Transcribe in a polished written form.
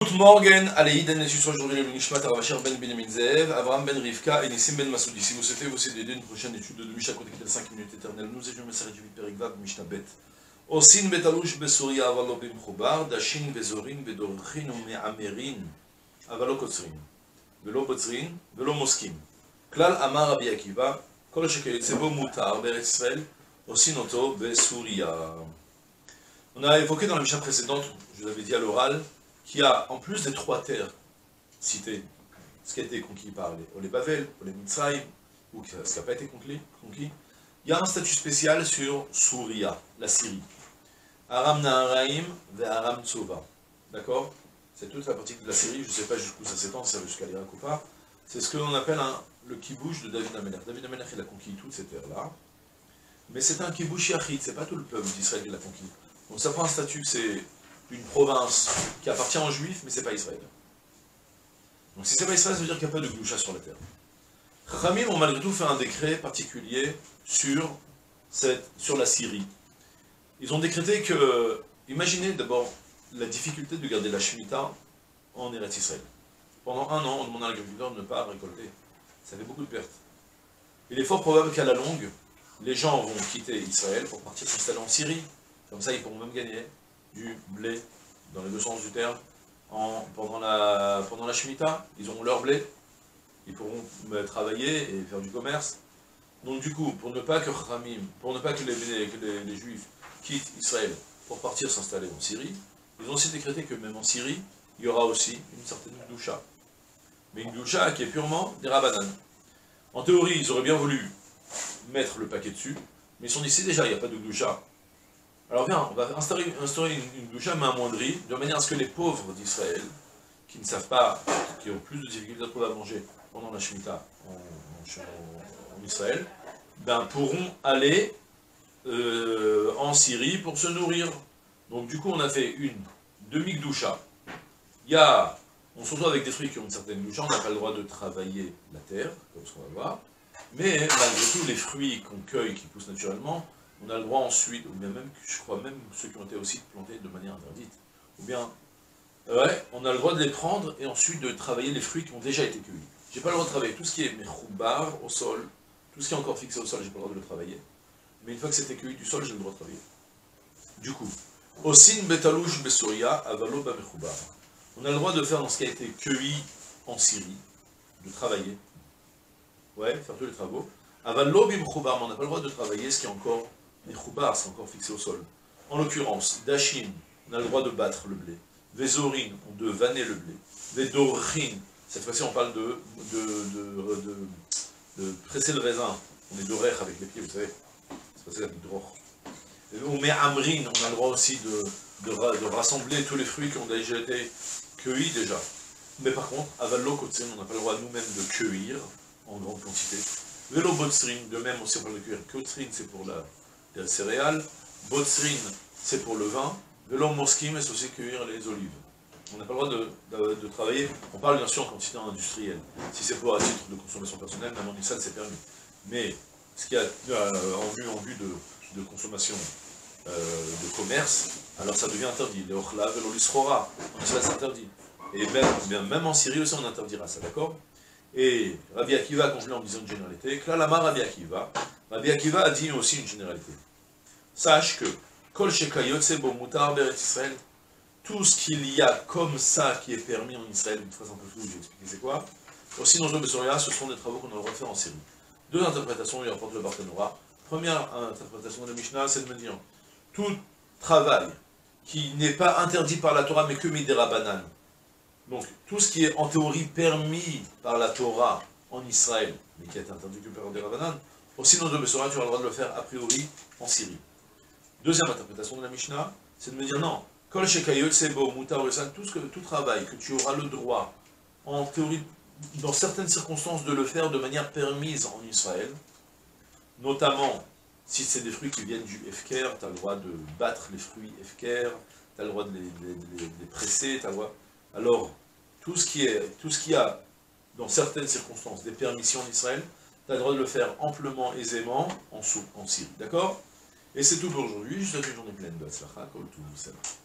Good morning, allez, Dan sur aujourd'hui le Nishmat Aravachar Ben Benjamin Zev, Abraham Ben Rivka et Nissim Ben Masoudi. Si vous souhaitez vous aider une prochaine étude de Mishnah côté 5 minutes éternelles, nous étions Meseret Juvit Perikvav Mishnah Bet. Osin Betalouch Besoria Avalo Ben Chobar, Dashin Bezorin Bedorchin ou Me'amerin, Avalo Kotzrin, Velo Botzrin, Velo Moskim. Klal Amar Rabbi Akiva, Kol Shekayet Sebo Mutar Beret Israël, Osin Oto Besuria. On a évoqué dans la Mishnah précédente, je vous avais dit à l'oral, qu'il y a, en plus des trois terres citées, ce qui a été conquis par les Bavel, les Mitzrayim, ou ce qui n'a pas été conquis, il y a un statut spécial sur Souria, la Syrie. Aram Naharaim ve Aram Tsova. D'accord? C'est toute la partie de la Syrie, je ne sais pas jusqu'où ça s'étend, ça jusqu'à l'Irak ou pas. C'est ce que l'on appelle le kibouch de David Amelech. David Amelech, il a conquis toutes ces terres-là. Mais c'est un kibouch yachid, c'est pas tout le peuple d'Israël qui l'a conquis. Donc ça prend un statut, c'est une province qui appartient aux Juifs, mais c'est pas Israël. Donc si c'est pas Israël, ça veut dire qu'il n'y a pas de gloucha sur la terre. Chachamim ont malgré tout fait un décret particulier sur la Syrie. Ils ont décrété que, imaginez d'abord la difficulté de garder la Shemitah en Eretz Israël. Pendant 1 an, on demande à l'agriculteur de ne pas récolter. Ça fait beaucoup de pertes. Il est fort probable qu'à la longue, les gens vont quitter Israël pour partir s'installer en Syrie. Comme ça, ils pourront même gagner du blé, dans les deux sens du terme, pendant la Shemitah. Ils auront leur blé, ils pourront travailler et faire du commerce. Donc du coup, pour ne pas que les Juifs quittent Israël pour partir s'installer en Syrie, ils ont aussi décrété que même en Syrie, il y aura aussi une certaine doucha. Mais une doucha qui est purement des rabbanan. En théorie, ils auraient bien voulu mettre le paquet dessus, mais ils sont ici déjà, il n'y a pas de doucha. Alors viens, on va instaurer une doucha mais amoindrie, de manière à ce que les pauvres d'Israël, qui ne savent pas, qui ont plus de difficultés à trouver à manger pendant la Shemitah en Israël, pourront aller en Syrie pour se nourrir. Donc du coup, on a fait une demi-doucha. On se retrouve avec des fruits qui ont une certaine doucha, on n'a pas le droit de travailler la terre, comme ce qu'on va voir, mais malgré tout, les fruits qu'on cueille, qui poussent naturellement, on a le droit ensuite, ou bien même, je crois même ceux qui ont été aussi plantés de manière interdite, ou bien, on a le droit de les prendre et ensuite de travailler les fruits qui ont déjà été cueillis. J'ai pas le droit de travailler tout ce qui est mechoubar au sol, tout ce qui est encore fixé au sol, j'ai pas le droit de le travailler. Mais une fois que c'était cueilli du sol, j'ai le droit de travailler. Du coup, osin betalouch besoria avalo ba mechoubar. On a le droit de faire dans ce qui a été cueilli en Syrie, de travailler, faire tous les travaux. Avalo bi mechoubar, mais on n'a pas le droit de travailler ce qui est encore mechoubar, c'est encore fixé au sol. En l'occurrence, dashim, on a le droit de battre le blé. Vezorin, de vanner le blé. Vedorchin, cette fois-ci on parle de presser le raisin. On est d'oreille avec les pieds, vous savez. C'est passé avec dror. On met amrin, on a le droit aussi de rassembler tous les fruits qui ont déjà été cueillis déjà. Mais par contre, avallo kotzin, on n'a pas le droit nous-mêmes de cueillir en grande quantité. Velo botsrin, de même aussi on parle de cueillir. Kotzrin, c'est pour la céréale. Botsrin, c'est pour le vin. Velo moskim, c'est aussi cueillir les olives. On n'a pas le droit de travailler. On parle bien sûr en quantité industrielle. Si c'est pour à titre de consommation personnelle, même en Israël, c'est permis. Mais ce qu'il y a en vue de consommation de commerce, alors ça devient interdit. Les ochla, velo lisrora, en Israël c'est interdit. Et même en Syrie aussi on interdira ça, d'accord? Et Rabbi Akiva a conclu en disant une généralité. Klalama Rabbi Akiva a dit aussi une généralité. Sache que Kol shekayotse bo mutar beret Israël, tout ce qu'il y a comme ça qui est permis en Israël, une phrase un peu floue, j'ai expliqué c'est quoi. Aussi dans le Besoria, ce sont des travaux qu'on a le droit de faire en Syrie. Deux interprétations, il rapporte le Barthénora. Première interprétation de la Mishnah, c'est de me dire, tout travail qui n'est pas interdit par la Torah, mais que midera banane. Donc, tout ce qui est en théorie permis par la Torah en Israël, mais qui est interdit que par midera banane, aussi dans le Besoria, tu auras le droit de le faire a priori en Syrie. Deuxième interprétation de la Mishnah, c'est de me dire non, Kol shekayot sebo mutar tout travail que tu auras le droit, en théorie, dans certaines circonstances, de le faire de manière permise en Israël, notamment si c'est des fruits qui viennent du Hefker, tu as le droit de battre les fruits Hefker, tu as le droit de les presser, tu as le droit. Alors, tout ce qui a, dans certaines circonstances, des permissions en Israël, tu as le droit de le faire amplement, aisément, en Syrie. D'accord? Et c'est tout pour aujourd'hui. Je vous souhaite une journée pleine de Hatzlacha, Kol Tuv, Salam.